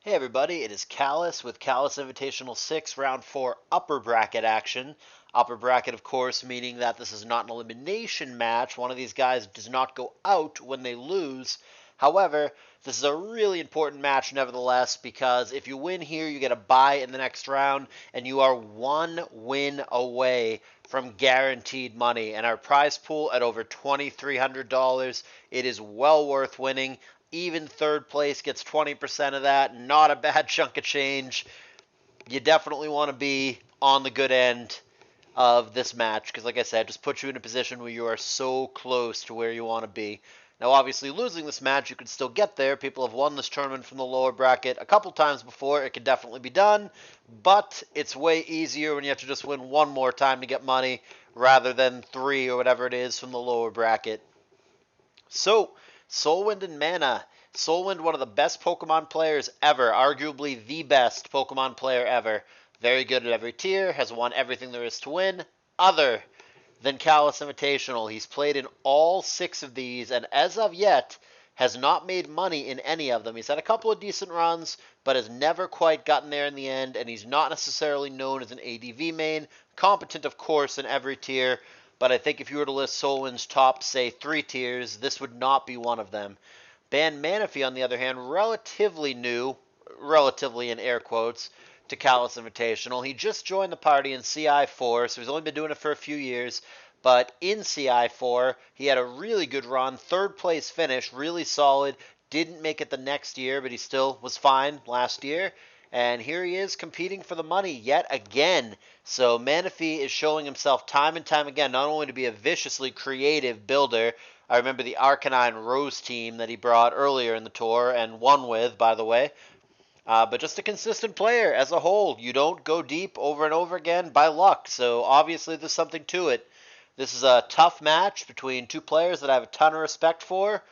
Hey everybody, it is Callus with Callus Invitational 6 Round 4 Upper Bracket action. Upper Bracket, of course, meaning that this is not an elimination match. One of these guys does not go out when they lose. However, this is a really important match nevertheless because if you win here, you get a bye in the next round, and you are one win away from guaranteed money. And our prize pool at over $2,300, it is well worth winning. Even third place gets 20% of that. Not a bad chunk of change. You definitely want to be on the good end of this match because, like I said, just puts you in a position where you are so close to where you want to be. Now, obviously, losing this match, you could still get there. People have won this tournament from the lower bracket a couple times before. It could definitely be done, but it's way easier when you have to just win one more time to get money rather than three or whatever it is from the lower bracket. So, SoulWind and Mana. SoulWind, one of the best Pokemon players ever, arguably the best Pokemon player ever. Very good at every tier, has won everything there is to win, other than CALLOUS Invitational. He's played in all 6 of these, and as of yet, has not made money in any of them. He's had a couple of decent runs, but has never quite gotten there in the end, and he's not necessarily known as an ADV main. Competent, of course, in every tier, but I think if you were to list SoulWind's top, say, 3 tiers, this would not be one of them. Ban Manaphy, on the other hand, relatively new, relatively in air quotes, to CALLOUS Invitational. He just joined the party in CI4, so he's only been doing it for a few years. But in CI4, he had a really good run, third place finish, really solid. Didn't make it the next year, but he still was fine last year. And here he is competing for the money yet again. So Manaphy is showing himself time and time again, not only to be a viciously creative builder. I remember the Arcanine Rose team that he brought earlier in the tour and won with, by the way. But just a consistent player as a whole. You don't go deep over and over again by luck. So obviously there's something to it. This is a tough match between two players that I have a ton of respect for.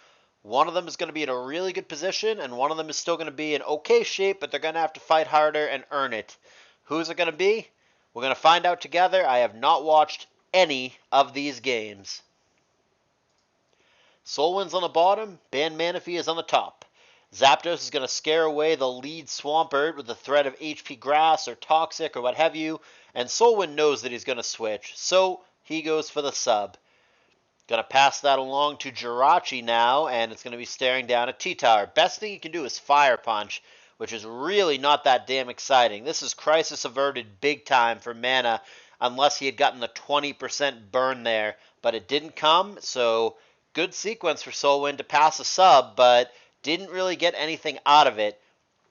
One of them is going to be in a really good position, and one of them is still going to be in okay shape, but they're going to have to fight harder and earn it. Who's it going to be? We're going to find out together. I have not watched any of these games. SoulWind's on the bottom, Ban Manaphy is on the top. Zapdos is going to scare away the lead Swampert with the threat of HP Grass or Toxic or what have you, and SoulWind knows that he's going to switch, so he goes for the sub. Going to pass that along to Jirachi now, and it's going to be staring down at T-Tower. Best thing he can do is Fire Punch, which is really not that damn exciting. This is crisis averted big time for Mana, unless he had gotten the 20% burn there, but it didn't come, so good sequence for SoulWind to pass a sub, but didn't really get anything out of it.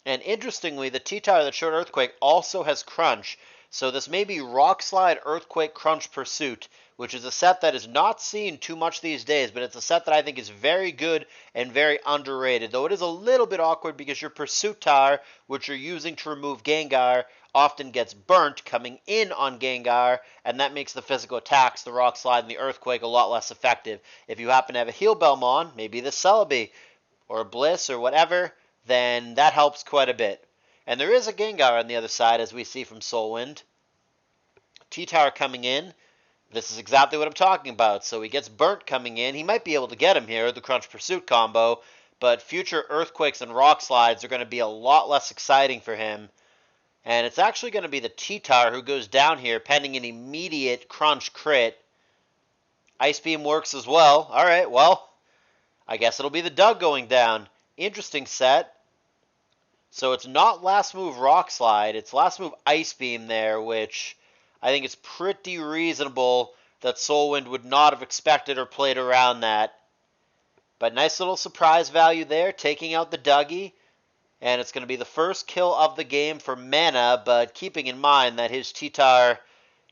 And interestingly, the T-Tower that showed Earthquake also has Crunch, so this may be Rock Slide, Earthquake, Crunch Pursuit, which is a set that is not seen too much these days, but it's a set that I think is very good and very underrated, though it is a little bit awkward because your Pursuit Tower, which you're using to remove Gengar, often gets burnt coming in on Gengar, and that makes the physical attacks, the Rock Slide and the Earthquake, a lot less effective. If you happen to have a Heal Belmont, maybe the Celebi, or Bliss, or whatever, then that helps quite a bit. And there is a Gengar on the other side, as we see from SoulWind. T-Tower coming in. This is exactly what I'm talking about. So he gets burnt coming in. He might be able to get him here, the Crunch Pursuit combo, but future Earthquakes and Rock Slides are going to be a lot less exciting for him. And it's actually going to be the T-Tower who goes down here, pending an immediate Crunch crit. Ice Beam works as well. Alright, well, I guess it'll be the Doug going down. Interesting set. So it's not last move Rock Slide, it's last move Ice Beam there, which I think it's pretty reasonable that SoulWind would not have expected or played around that. But nice little surprise value there, taking out the Dougie. And it's going to be the first kill of the game for Mana, but keeping in mind that his T-Tar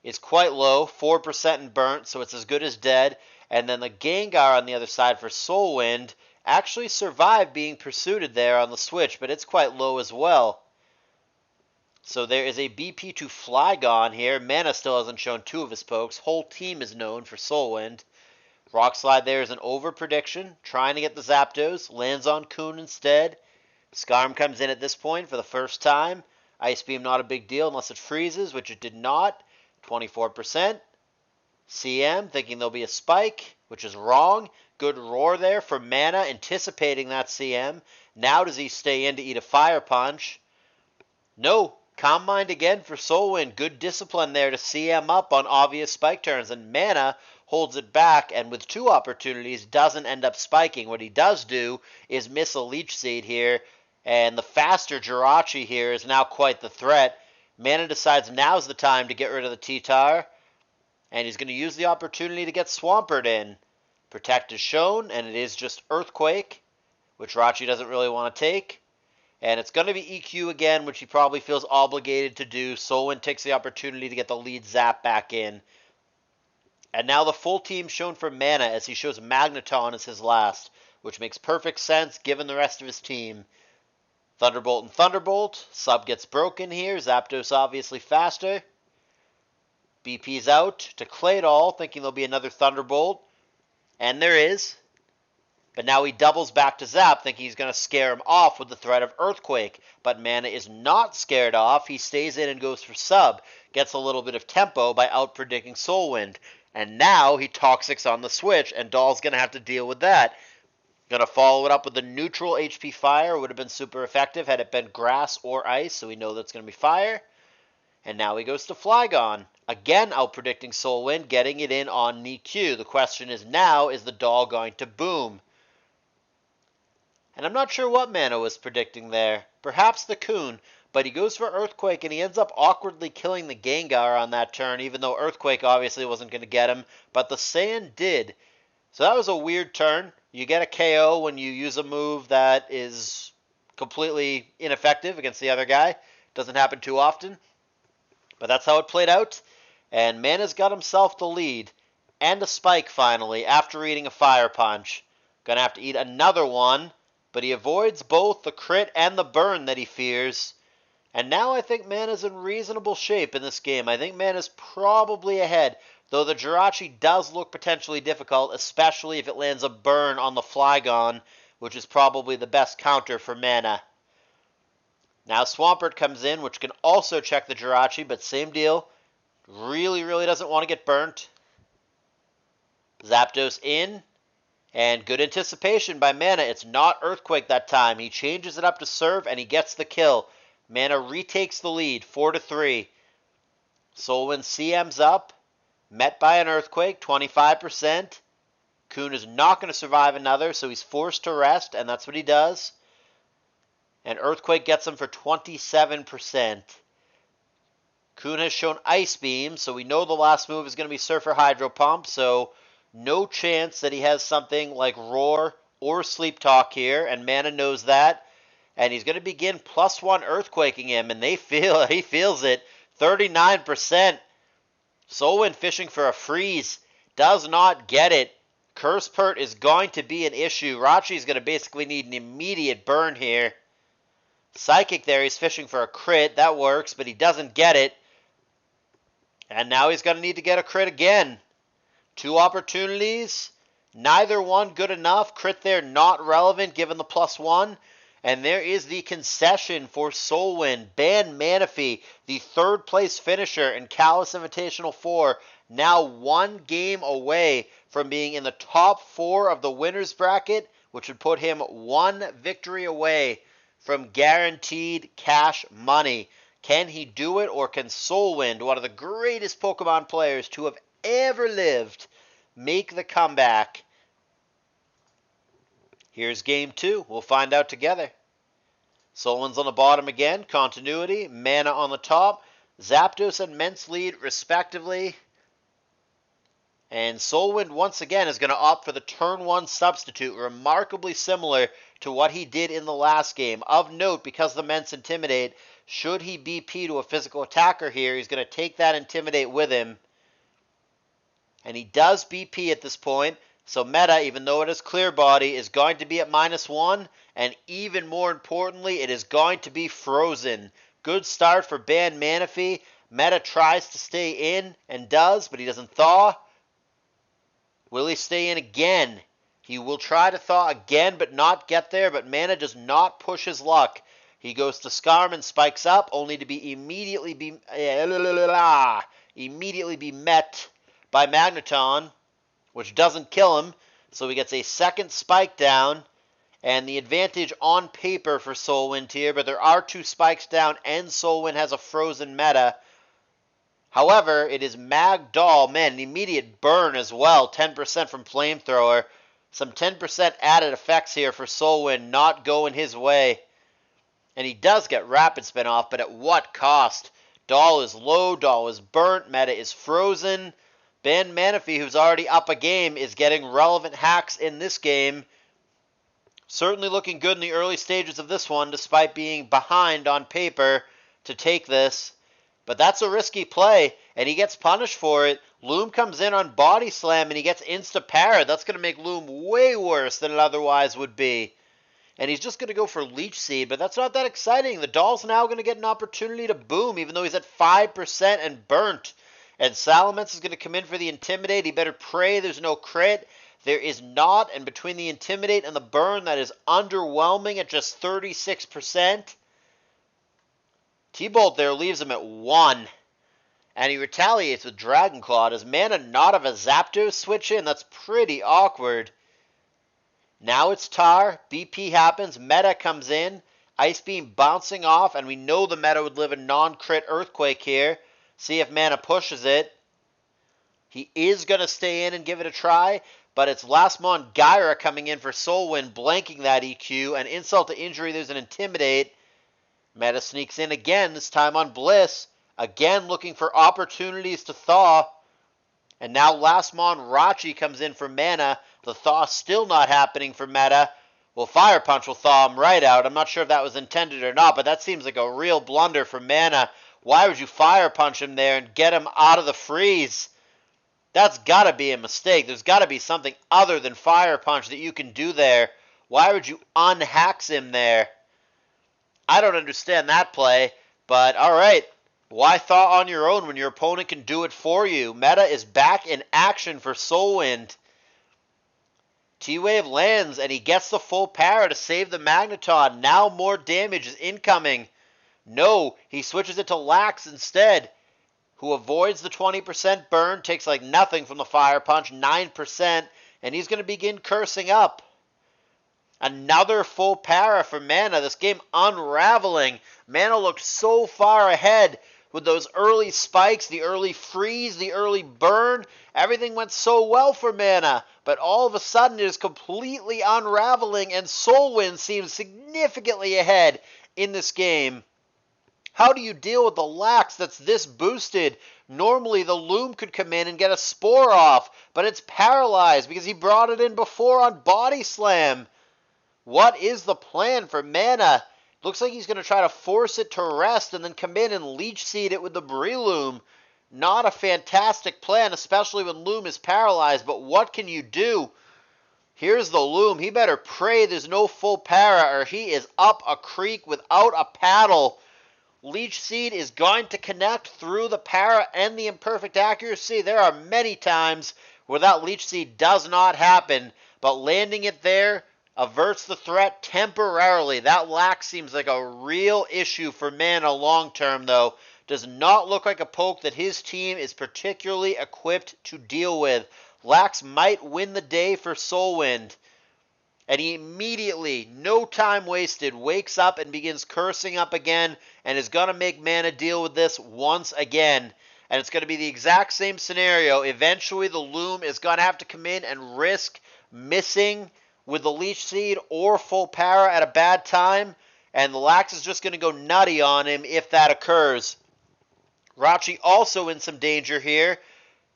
is quite low, 4% in burnt, so it's as good as dead. And then the Gengar on the other side for SoulWind actually survived being pursued there on the switch, but it's quite low as well. So there is a BP to Flygon here. Mana still hasn't shown 2 of his pokes. Whole team is known for SoulWind. Rock Slide there is an over prediction. Trying to get the Zapdos. Lands on Coon instead. Skarm comes in at this point for the first time. Ice Beam not a big deal unless it freezes, which it did not. 24%. CM thinking there'll be a spike, which is wrong. Good roar there for Mana, anticipating that CM. Now does he stay in to eat a fire punch? No. Calm mind again for SoulWind. Good discipline there to CM up on obvious spike turns. And Mana holds it back, and with 2 opportunities doesn't end up spiking. What he does do is miss a Leech Seed here, and the faster Jirachi here is now quite the threat. Mana decides now's the time to get rid of the T-Tar, and he's going to use the opportunity to get Swampert in. Protect is shown, and it is just Earthquake, which Jirachi doesn't really want to take. And it's going to be EQ again, which he probably feels obligated to do. SoulWind takes the opportunity to get the lead zap back in. And now the full team shown for Mana as he shows Magneton as his last, which makes perfect sense given the rest of his team. Thunderbolt and Thunderbolt. Sub gets broken here. Zapdos obviously faster. BP's out to Claydol, thinking there'll be another Thunderbolt. And there is. But now he doubles back to Zap, thinking he's going to scare him off with the threat of Earthquake. But Mana is not scared off. He stays in and goes for Sub. Gets a little bit of tempo by out-predicting SoulWind. And now he Toxics on the switch, and Doll's going to have to deal with that. Going to follow it up with a neutral HP Fire. Would have been super effective had it been Grass or Ice, so we know that's going to be Fire. And now he goes to Flygon. Again out-predicting SoulWind, getting it in on Niku. The question is now, is the Doll going to boom? And I'm not sure what Mana was predicting there. Perhaps the Coon, but he goes for Earthquake and he ends up awkwardly killing the Gengar on that turn, even though Earthquake obviously wasn't going to get him, but the Sand did. So that was a weird turn. You get a KO when you use a move that is completely ineffective against the other guy. Doesn't happen too often, but that's how it played out. And Mana's got himself the lead and a spike finally after eating a Fire Punch. Gonna have to eat another one. But he avoids both the crit and the burn that he fears. And now I think Mana's in reasonable shape in this game. I think Mana's probably ahead, though the Jirachi does look potentially difficult, especially if it lands a burn on the Flygon, which is probably the best counter for Mana. Now Swampert comes in, which can also check the Jirachi, but same deal. Really doesn't want to get burnt. Zapdos in. And good anticipation by Mana. It's not Earthquake that time. He changes it up to Serve, and he gets the kill. Mana retakes the lead, 4-3. SoulWind CM's up. Met by an Earthquake, 25%. Coon is not going to survive another, so he's forced to rest, and that's what he does. And Earthquake gets him for 27%. Coon has shown Ice Beam, so we know the last move is going to be Surfer Hydro Pump, so no chance that he has something like Roar or Sleep Talk here, and Mana knows that. And he's going to begin +1 Earthquaking him, and he feels it. 39%. SoulWind fishing for a freeze. Does not get it. Curse Pert is going to be an issue. Rachi's going to basically need an immediate burn here. Psychic there, he's fishing for a crit. That works, but he doesn't get it. And now he's going to need to get a crit again. 2 opportunities, neither one good enough. Crit there not relevant given the +1. And there is the concession for SoulWind. Ban Manaphy, the 3rd place finisher in CALLOUS Invitational 4, now 1 game away from being in the top 4 of the winners bracket, which would put him 1 victory away from guaranteed cash money. Can he do it, or can SoulWind, one of the greatest Pokemon players to have ever lived, make the comeback? Here's game 2. We'll find out together. SoulWind's on the bottom again. Continuity. Mana on the top. Zapdos and Mence lead respectively. And SoulWind once again is going to opt for the turn 1 substitute, remarkably similar to what he did in the last game. Of note, because the Mence Intimidate, should he BP to a physical attacker here, he's going to take that Intimidate with him. And he does BP at this point, so Meta, even though it is Clear Body, is going to be at -1, and even more importantly, it is going to be frozen. Good start for Ban Manaphy. Meta tries to stay in, and does, but he doesn't thaw. Will he stay in again? He will try to thaw again, but not get there, but Mana does not push his luck. He goes to Scarm and spikes up, only to be immediately be met by Magneton, which doesn't kill him, so he gets a second spike down, And the advantage on paper for SoulWind here, but there are 2 spikes down, and SoulWind has a frozen meta. However, it is Magdoll. Man, an immediate burn as well. 10% from Flamethrower. Some 10% added effects here for SoulWind, not going his way. And he does get Rapid Spin off, but at what cost? Doll is low, Doll is burnt, meta is frozen. Ben Manaphy, who's already up a game, is getting relevant hacks in this game. Certainly looking good in the early stages of this one, despite being behind on paper to take this. But that's a risky play, and he gets punished for it. Loom comes in on Body Slam, and he gets insta-parried. That's going to make Loom way worse than it otherwise would be. And he's just going to go for Leech Seed, but that's not that exciting. The Doll's now going to get an opportunity to boom, even though he's at 5% and burnt. And Salamence is going to come in for the Intimidate. He better pray there's no crit. There is not, and between the Intimidate and the burn, that is underwhelming at just 36%. T-Bolt there leaves him at 1. And he retaliates with Dragon Claw. Does Mana not have a Zapdos switch in? That's pretty awkward. Now it's Tar. BP happens. Meta comes in. Ice Beam bouncing off, and we know the meta would live a non-crit Earthquake here. See if Mana pushes it. He is going to stay in and give it a try, but it's Lastmon Gyra coming in for SoulWind, blanking that EQ, and insult to injury, there's an Intimidate. Meta sneaks in again, this time on Bliss. Again looking for opportunities to thaw. And now Lastmon Rachi comes in for Mana. The thaw still not happening for Meta. Well, Fire Punch will thaw him right out. I'm not sure if that was intended or not, but that seems like a real blunder for Mana. Why would you Fire Punch him there and get him out of the freeze? That's got to be a mistake. There's got to be something other than Fire Punch that you can do there. Why would you unhacks him there? I don't understand that play, but alright. Why thaw on your own when your opponent can do it for you? Meta is back in action for SoulWind. T-Wave lands, and he gets the full power to save the Magneton. Now more damage is incoming. No, he switches it to Lax instead, who avoids the 20% burn, takes like nothing from the Fire Punch, 9%, and he's going to begin cursing up. Another full para for Mana. This game unraveling. Mana looked so far ahead with those early spikes, the early freeze, the early burn. Everything went so well for Mana, but all of a sudden it is completely unraveling, and SoulWind seems significantly ahead in this game. How do you deal with the Lax that's this boosted? Normally the Loom could come in and get a Spore off, but it's paralyzed because he brought it in before on Body Slam. What is the plan for Mana? Looks like he's going to try to force it to rest and then come in and Leech Seed it with the Breloom. Not a fantastic plan, especially when Loom is paralyzed, but what can you do? Here's the Loom. He better pray there's no full para or he is up a creek without a paddle. Leech Seed is going to connect through the para and the imperfect accuracy. There are many times where that Leech Seed does not happen, but landing it there averts the threat temporarily. That Lax seems like a real issue for Mana long term, though. Does not look like a poke that his team is particularly equipped to deal with. Lax might win the day for SoulWind. And he immediately, no time wasted, wakes up and begins cursing up again and is going to make Mana deal with this once again. And it's going to be the exact same scenario. Eventually the Loom is going to have to come in and risk missing with the Leech Seed or full para at a bad time, and the Lax is just going to go nutty on him if that occurs. Rachi also in some danger here.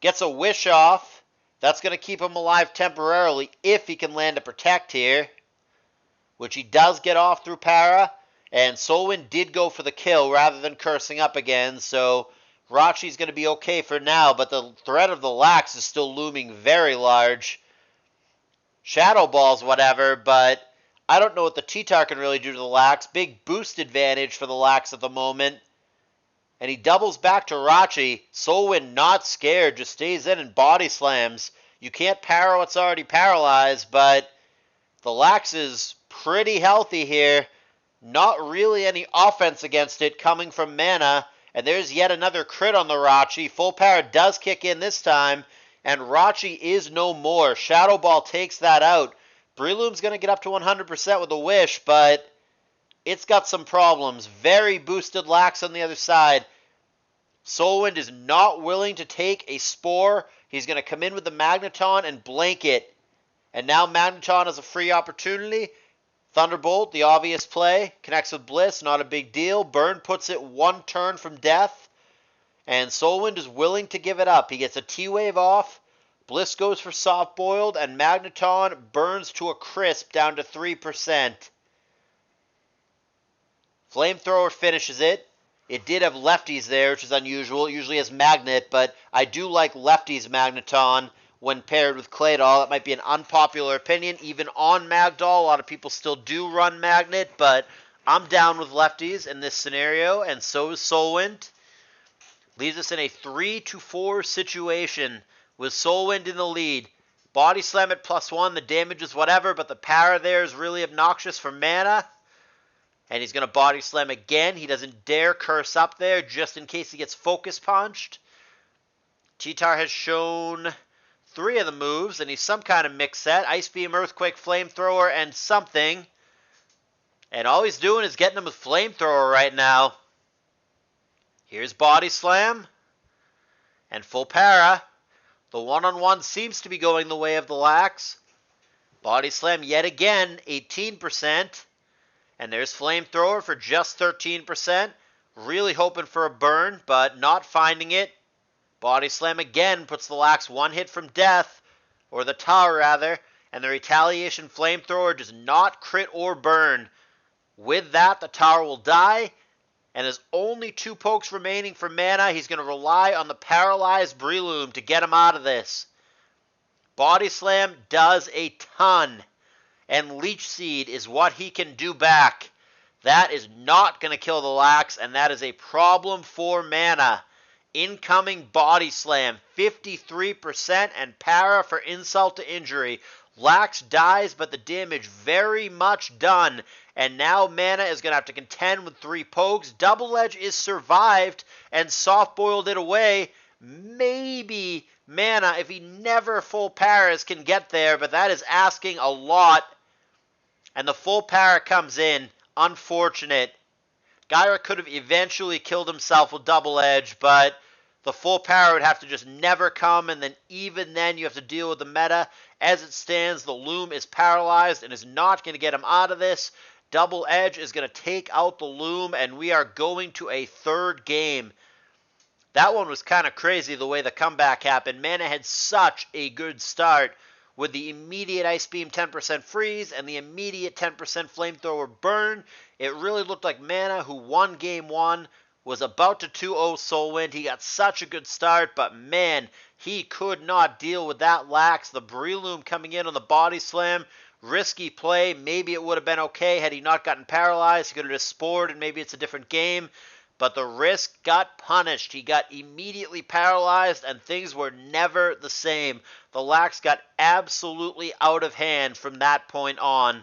Gets a Wish off. That's going to keep him alive temporarily if he can land a Protect here, which he does get off through para, and SoulWind did go for the kill rather than cursing up again, so Rachi's going to be okay for now, but the threat of the Lax is still looming very large. Shadow Balls, whatever, but I don't know what the T-Tar can really do to the Lax. Big boost advantage for the Lax at the moment. And he doubles back to Rachi. SoulWind not scared, just stays in and body slams. You can't para what's already paralyzed, but the Lax is pretty healthy here. Not really any offense against it coming from Mana. And there's yet another crit on the Rachi. Full para does kick in this time. And Rachi is no more. Shadow Ball takes that out. Breloom's going to get up to 100% with a wish, but it's got some problems. Very boosted lax on the other side. SoulWind is not willing to take a Spore. He's going to come in with the Magneton and blank it. And now Magneton has a free opportunity. Thunderbolt, the obvious play. Connects with Bliss, not a big deal. Burn puts it one turn from death. And SoulWind is willing to give it up. He gets a T-Wave off. Bliss goes for Soft Boiled. And Magneton burns to a crisp down to 3%. Flamethrower finishes it. It did have lefties there, which is unusual. It usually has Magnet, but I do like lefties Magneton when paired with Claydol. That might be an unpopular opinion. Even on Magdoll, a lot of people still do run Magnet, but I'm down with lefties in this scenario, and so is SoulWind. Leaves us in a 3-4 situation with SoulWind in the lead. Body Slam at +1, the damage is whatever, but the power there is really obnoxious for mana. And he's going to Body Slam again. He doesn't dare curse up there just in case he gets Focus Punched. Cheetar has shown 3 of the moves, and he's some kind of mix set. Ice Beam, Earthquake, Flamethrower, and something. And all he's doing is getting him with Flamethrower right now. Here's Body Slam. And full para. The one-on-one seems to be going the way of the lax. Body Slam yet again, 18%. And there's Flamethrower for just 13%. Really hoping for a burn, but not finding it. Body Slam again puts the lax one hit from death, or the tower rather, and the Retaliation Flamethrower does not crit or burn. With that, the tower will die, and there's only 2 pokes remaining for mana. He's going to rely on the Paralyzed Breloom to get him out of this. Body Slam does a ton. And Leech Seed is what he can do back. That is not going to kill the lax, and that is a problem for mana. Incoming Body Slam, 53%, and para for insult to injury. Lax dies, but the damage very much done. And now mana is going to have to contend with 3 pokes. Double Edge is survived, and Soft Boiled it away. Maybe mana, if he never full paras, can get there, but that is asking a lot. And the full para comes in. Unfortunate. Gyra could have eventually killed himself with Double Edge, but the full para would have to just never come, and then even then you have to deal with the meta. As it stands, the Loom is paralyzed and is not going to get him out of this. Double Edge is going to take out the Loom, and we are going to a 3rd game. That one was kind of crazy the way the comeback happened. Mana had such a good start with the immediate Ice Beam 10% freeze and the immediate 10% Flamethrower burn. It really looked like Mana, who won Game 1, was about to 2-0 SoulWind. He got such a good start, but man, he could not deal with that lax. The Breloom coming in on the Body Slam. Risky play. Maybe it would have been okay had he not gotten paralyzed. He could have just spored and maybe it's a different game. But the risk got punished. He got immediately paralyzed, and things were never the same. The lax got absolutely out of hand from that point on.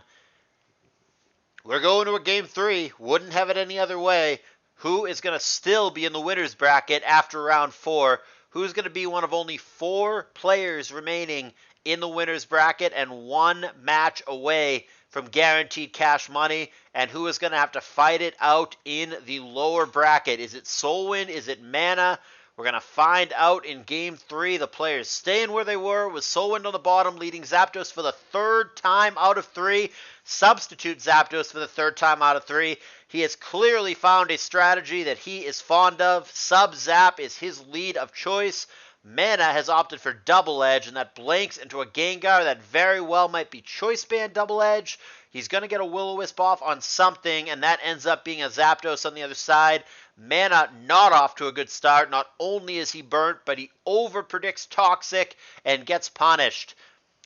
We're going to a Game 3. Wouldn't have it any other way. Who is going to still be in the winner's bracket after round 4? Who's going to be one of only 4 players remaining in the winner's bracket and 1 match away from guaranteed cash money, and who is going to have to fight it out in the lower bracket? Is it SoulWind? Is it Mana? We're going to find out in Game 3. The players staying where they were with SoulWind on the bottom, leading Zapdos for the 3rd time out of 3. Substitute Zapdos for the 3rd time out of 3. He has clearly found a strategy that he is fond of. Sub-Zap is his lead of choice. Mana has opted for Double Edge, and that blanks into a Gengar that very well might be Choice Band Double Edge. He's going to get a Will-O-Wisp off on something, and that ends up being a Zapdos on the other side. Mana not off to a good start. Not only is he burnt, but he over-predicts Toxic and gets punished.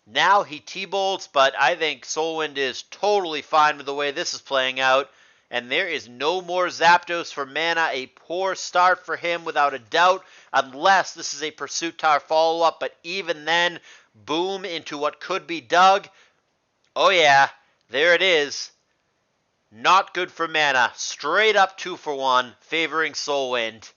Now he T-Bolts, but I think SoulWind is totally fine with the way this is playing out. And there is no more Zapdos for Mana. A poor start for him without a doubt, unless this is a Pursuit Tower follow-up. But even then, boom into what could be Doug. Oh yeah, there it is. Not good for Mana. Straight up 2-for-1, favoring SoulWind.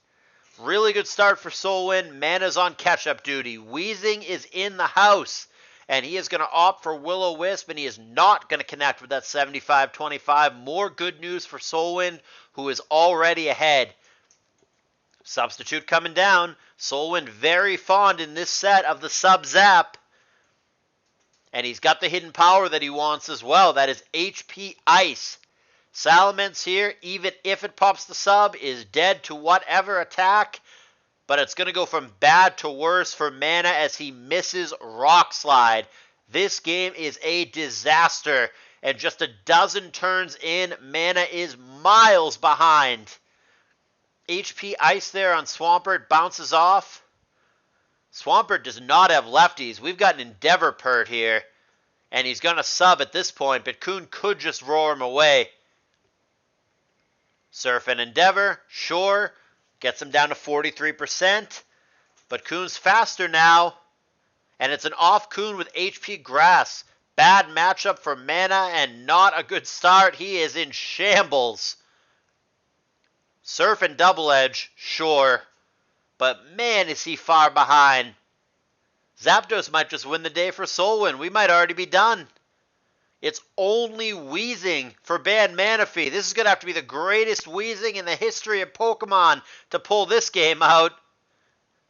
Really good start for SoulWind. Mana's on catch-up duty. Wheezing is in the house. and he is going to opt for Will-O-Wisp, and he is not going to connect with that 75-25. More good news for SoulWind, who is already ahead. Substitute coming down. SoulWind very fond in this set of the sub-zap. And he's got the hidden power that he wants as well. That is HP Ice. Salamence here, even if it pops the sub, is dead to whatever attack. But it's going to go from bad to worse for Mana as he misses Rock Slide. This game is a disaster. And just a dozen turns in, Mana is miles behind. HP Ice there on Swampert bounces off. Swampert does not have lefties. We've got an Endeavor Pert here. And he's going to sub at this point, but Kuhn could just roar him away. Surf and Endeavor, sure. Gets him down to 43%. But Kuhn's faster now. And it's an off Kuhn with HP Grass. Bad matchup for Mana and not a good start. He is in shambles. Surf and Double Edge, sure. But man, is he far behind. Zapdos might just win the day for SoulWind. We might already be done. It's only Wheezing for Band Manaphy. This is going to have to be the greatest Wheezing in the history of Pokemon to pull this game out.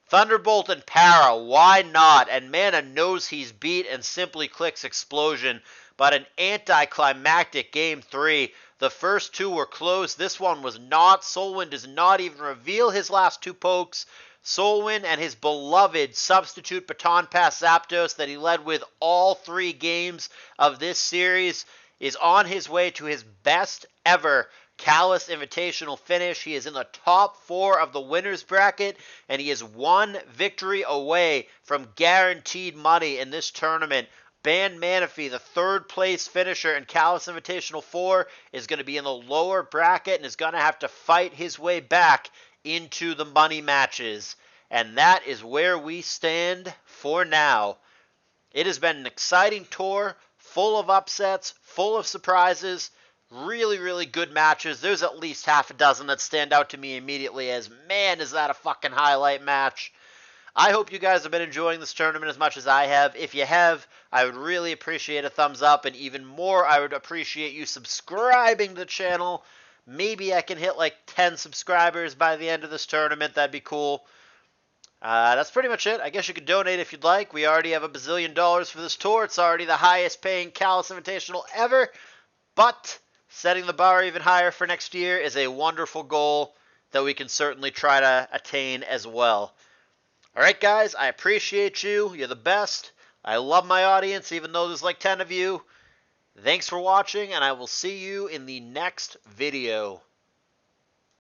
Thunderbolt and Para, why not? And Mana knows he's beat and simply clicks Explosion. But an anticlimactic Game 3. The first two were close. This one was not. SoulWind does not even reveal his last two pokes. SoulWind and his beloved substitute Baton Pass Zapdos that he led with all 3 games of this series is on his way to his best ever CALLOUS Invitational finish. He is in the top 4 of the winners bracket, and he is 1 victory away from guaranteed money in this tournament. Band Manaphy, the 3rd place finisher in CALLOUS Invitational 4, is going to be in the lower bracket and is going to have to fight his way back into the money matches. And that is where we stand for now. It has been an exciting tour, full of upsets, full of surprises, really, really good matches. There's at least half a dozen that stand out to me immediately as, man, is that a fucking highlight match. I hope you guys have been enjoying this tournament as much as I have. If you have, I would really appreciate a thumbs up, and even more, I would appreciate you subscribing to the channel. Maybe I can hit like 10 subscribers by the end of this tournament. That'd be cool. That's pretty much it. I guess you could donate if you'd like. We already have $1 bazillion for this tour. It's already the highest paying CALLOUS Invitational ever. But setting the bar even higher for next year is a wonderful goal that we can certainly try to attain as well. Alright guys, I appreciate you. You're the best. I love my audience, even though there's like 10 of you. Thanks for watching, and I will see you in the next video.